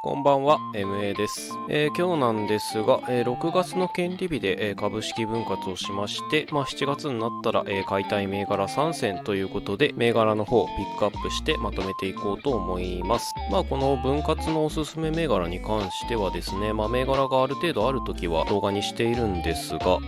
こんばんは、MA です。今日なんですが、6月の権利日で、株式分割をしまして、7月になったら、買いたい銘柄3選ということで、銘柄の方をピックアップしてまとめていこうと思います。この分割のおすすめ銘柄に関してはですね、銘柄がある程度あるときは動画にしているんですが、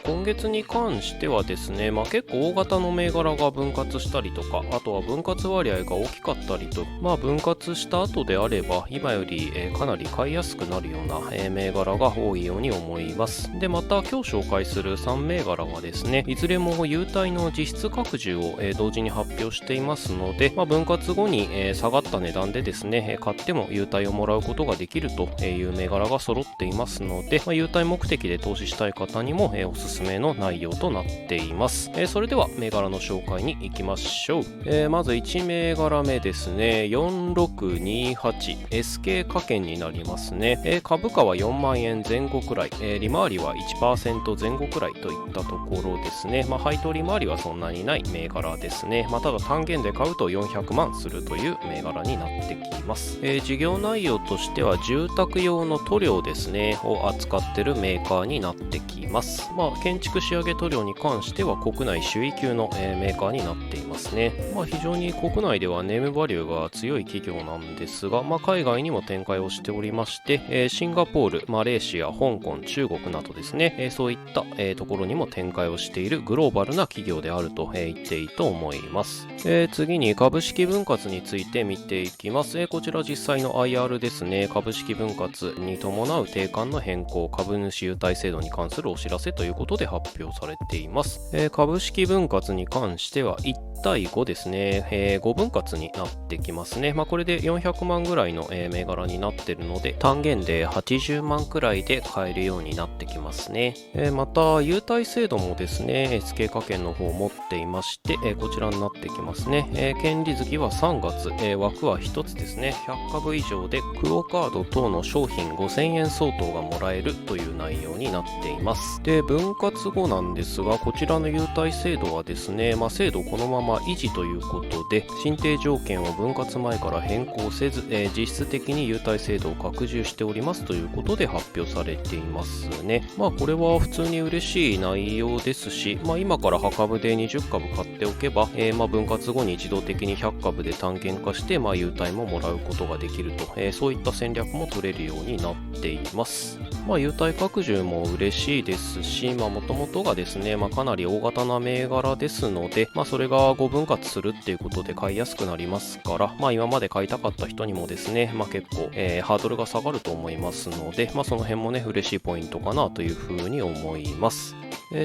今月に関してはですね、結構大型の銘柄が分割したりとか、あとは分割割合が大きかったりと、分割した後であれば、今よりかなり買いやすくなるような銘柄が多いように思います。で、また今日紹介する3銘柄はですね、いずれも優待の実質拡充を同時に発表していますので、分割後に下がった値段でですね、買っても優待をもらうことができるという銘柄が揃っていますので、優待目的で投資したい方にもおすすめの内容となっています。それでは銘柄の紹介に行きましょう。まず1銘柄目ですね、4628SK 科券になりますね。株価は4万円前後くらい、利回りは 1% 前後くらいといったところですね。配当利回りはそんなにない銘柄ですね。ただ単元で買うと400万するという銘柄になってきます。事業内容としては住宅用の塗料ですねを扱っているメーカーになってきます。建築仕上げ塗料に関しては国内首位級のメーカーになっていますね。非常に国内ではネームバリューが強い企業なんですが、海外にも展開をしておりまして、シンガポール、マレーシア、香港、中国などですね、そういった、ところにも展開をしているグローバルな企業であると、言っていいと思います。次に株式分割について見ていきます。こちら実際の IR ですね。株式分割に伴う定款の変更、株主優待制度に関するお知らせということで発表されています。株式分割に関しては1対5ですね、5分割になってきますね。これで400万ぐらいの、銘柄になっているので、単元で80万くらいで買えるようになってきますね。また優待制度もですね、SK 科券の方を持っていまして、こちらになってきますね。権利月は3月、枠は1つですね。100株以上でクオカード等の商品5000円相当がもらえるという内容になっています。で、分割後なんですが、こちらの優待制度はですね、制度このまま維持ということで、申請条件を分割前から変更せず、実質的に優待制度を拡充しておりますということで発表されていますね。これは普通に嬉しい内容ですし、今から葉株で20株買っておけば、分割後に自動的に100株で単元化して、優待ももらうことができると、そういった戦略も取れるようになっています。優待拡充も嬉しいですし、もともとがですね、かなり大型な銘柄ですので、それが5分割するっていうことで買いやすくなりますから、今まで買いたかった人にもですね、結構、ハードルが下がると思いますので、その辺もね、嬉しいポイントかなというふうに思います。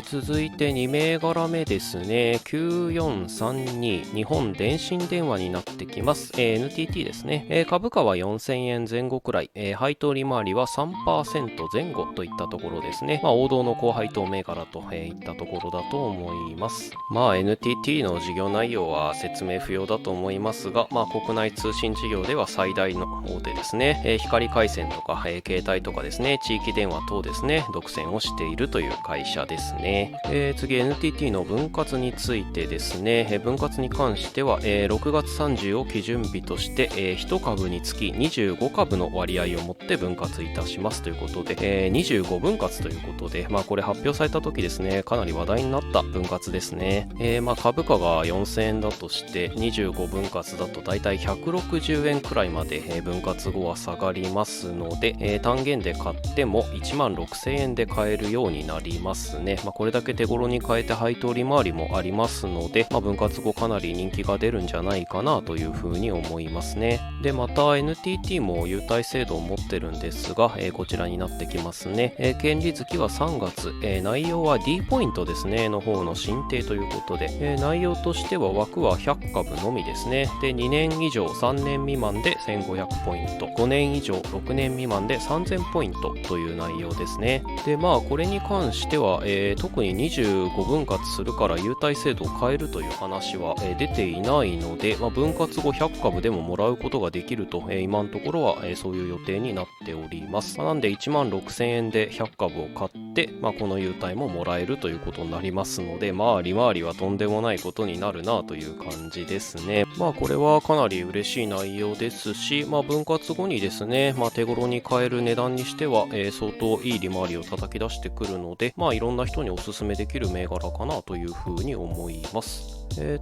続いて2銘柄目ですね。9432日本電信電話になってきます。NTT ですね。株価は4000円前後くらい、配当利回りは 3% 前後といったところですね。王道の高配当銘柄といったところだと思います。NTT の事業内容は説明不要だと思いますが、国内通信事業では最大の大手ですね。光回線とか、携帯とかですね、地域電話等ですね、独占をしているという会社ですね。次 NTT の分割についてですね、分割に関しては、6月30を基準日として、1株につき25株の割合を持って分割いたしますということで、25分割ということで、これ発表された時ですね、かなり話題になった分割ですね。株価が4000円だとして25分割だとだいたい160円くらいまで、分割後は下がりますので、単元で買っても1万6000円で買えるようになりますね。これだけ手頃に買えて配当利回りもありますので、分割後かなり人気が出るんじゃないかなというふうに思いますね。で、また NTT も優待制度を持ってるんですが、こちらになってきますね。権利月は3月、内容は D ポイントですねの方の申請ということで、内容としては枠は100株のみですね。で、2年以上3年未満で1500ポイント、5年以上6年未満で3000ポイントという内容ですね。で、これに関しては、特に25分割するから優待制度を変えるという話は、出ていないので、分割後100株でももらうことができると、今のところは、そういう予定になっております。なんで1万6000円で100株を買って、この優待ももらえるということになりますので、利回りはとんでもないことになるなという感じですね。これはかなり嬉しい内容ですし、分割後にですね、手頃に買える値段にしては、相当いい利回りを叩き出してくるので、いろんな人におすすめできる銘柄かなというふうに思います。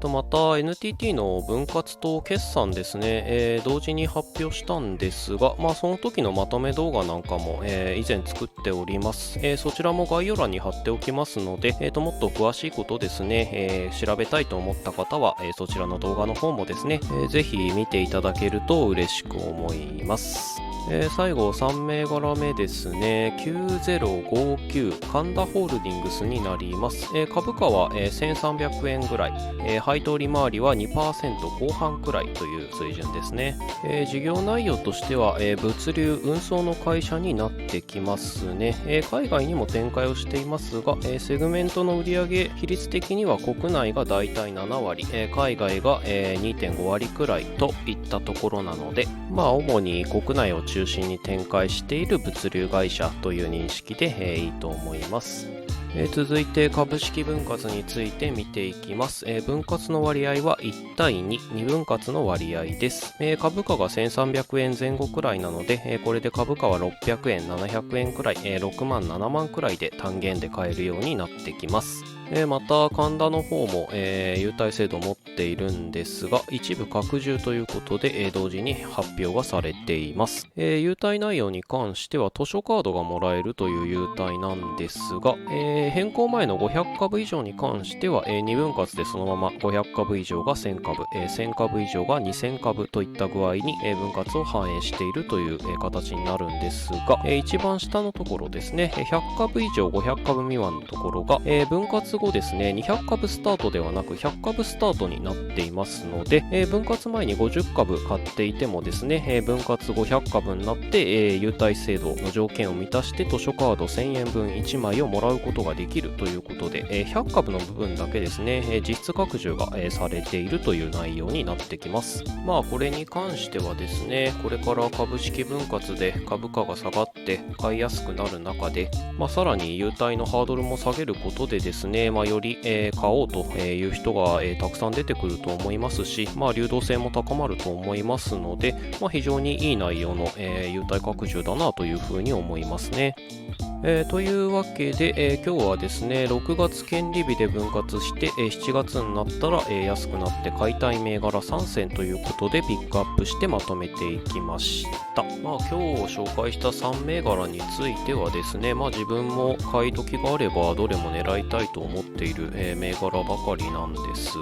また NTT の分割と決算ですね、同時に発表したんですが、その時のまとめ動画なんかも、以前作っております。そちらも概要欄に貼っておきますので、もっと詳しいことですね、調べたいと思った方は、そちらの動画の方もですね、ぜひ見ていただけると嬉しく思います。最後3銘柄目ですね、9059神田ホールディングスになります。株価は、1300円ぐらい、配当利回りは 2% 後半くらいという水準ですね。事業内容としては、物流運送の会社になってきますね。海外にも展開をしていますが、セグメントの売上比率的には国内がだいたい7割、海外が、2.5 割くらいといったところなので、主に国内を中心に展開している物流会社という認識で、いいと思います。続いて株式分割について見ていきます。分割の割合は1対2、2分割の割合です。株価が1300円前後くらいなので、これで株価は600円、700円くらい、6万、7万くらいで単元で買えるようになってきます。また神田の方も、優待制度を持っているんですが、一部拡充ということで、同時に発表がされています。優待内容に関しては図書カードがもらえるという優待なんですが、変更前の500株以上に関しては、2分割でそのまま500株以上が1000株、1000株以上が2000株といった具合に、分割を反映しているという、形になるんですが、一番下のところですね、100株以上500株未満のところが、分割後ですね、200株スタートではなく100株スタートになっていますので、分割前に50株買っていてもですね、分割後100株になって、優待制度の条件を満たして図書カード1000円分1枚をもらうことができるということで、100株の部分だけですね、実質拡充が、されているという内容になってきます。これに関してはですね、これから株式分割で株価が下がって買いやすくなる中で、さらに優待のハードルも下げることでですね、より、買おうという人が、たくさん出てくると思いますし、流動性も高まると思いますので、非常にいい内容の、優待拡充だなというふうに思いますね。というわけで、今日はですね、6月権利日で分割して、7月になったら、安くなって買いたい銘柄3選ということでピックアップしてまとめていきました。今日紹介した3銘柄についてはですね、自分も買い時があればどれも狙いたいと思っている、銘柄ばかりなんです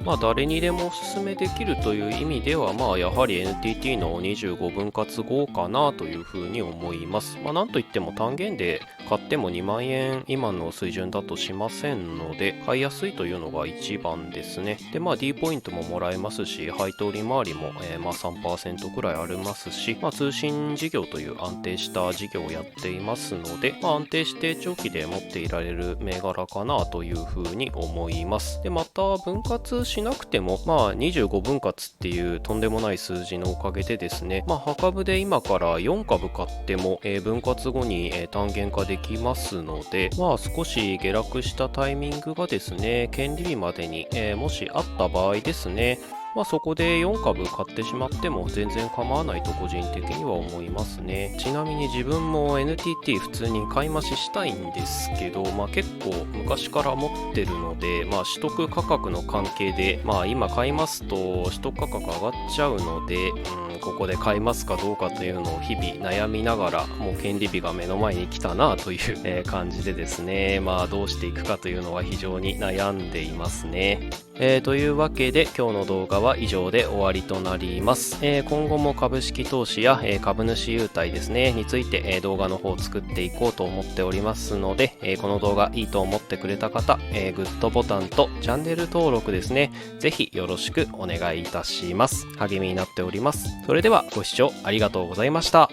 が、誰にでもおすすめできるという意味では、やはり NTT の25分割後かなというふうに思います。なんといっても単元で買っても2万円今の水準だとしませんので、買いやすいというのが一番ですね。で、D ポイントももらえますし、配当利回りも、3% くらいありますし、通信事業という安定した事業をやっていますので、安定して長期で持っていられる銘柄かなというふうに思います。で、また分割しなくても、25分割っていうとんでもない数字のおかげでですね、破株で今から4株買っても、分割後に、単元化できますので、少し下落したタイミングがですね、権利日までに、もしあった場合ですね、そこで4株買ってしまっても全然構わないと個人的には思いますね。ちなみに自分も NTT 普通に買い増ししたいんですけど、結構昔から持ってるので、取得価格の関係で、今買いますと取得価格上がっちゃうので、ここで買いますかどうかというのを日々悩みながら、もう権利日が目の前に来たなという、感じでですね、どうしていくかというのは非常に悩んでいますね。というわけで今日の動画は以上で終わりとなります。今後も株式投資や、株主優待ですねについて、動画の方を作っていこうと思っておりますので、この動画いいと思ってくれた方、グッドボタンとチャンネル登録ですね、ぜひよろしくお願いいたします。励みになっております。それではご視聴ありがとうございました。